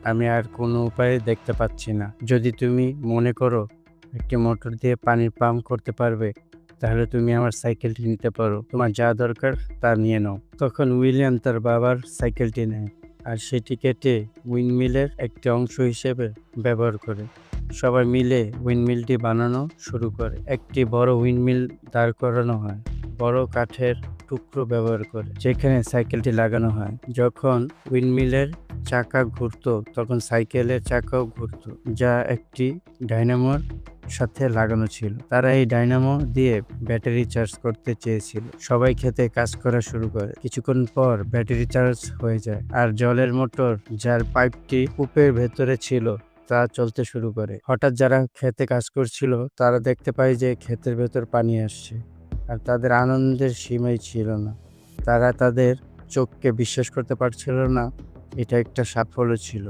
আমি আর কোনো উপায় দেখতে পাচ্ছি না। যদি তুমি মনে করো একটি মোটর দিয়ে পানির পাম্প করতে পারবে, তাহলে তুমি আমার সাইকেলটি নিতে পারো। তোমার যা দরকার তা নিয়ে নাও। তখন উইলিয়াম তার বাবার সাইকেলটি নেয় আর সেটি কেটে উইন্ডমিলের একটি অংশ হিসেবে ব্যবহার করে। সবাই মিলে উইন্ডমিলটি বানানো শুরু করে। একটি বড় উইন্ডমিল দাঁড় করানো হয় বড় কাঠের টুকরো ব্যবহার করে, যেখানে সাইকেলটি লাগানো হয়। যখন উইন্ডমিলের চাকা ঘুরতো তখন সাইকেলের চাকাও ঘুরতো, যা একটি ডাইনামোর সাথে লাগানো ছিল। তারা এই ডাইনামো দিয়ে ব্যাটারি চার্জ করতে চেয়েছিল। সবাই খেতে কাজ করা শুরু করে। কিছুক্ষণ পর ব্যাটারি চার্জ হয়ে যায় আর জলের মোটর, যার পাইপটি কূপের ভেতরে ছিল, তা চলতে শুরু করে। হঠাৎ যারা খেতে কাজ করছিল তারা দেখতে পায় যে ক্ষেতের ভেতর পানি আসছে, আর তাদের আনন্দের সীমাই ছিল না। তারা তাদের চোখকে বিশ্বাস করতে পারছিল না। এটা একটা সাফল্য ছিল।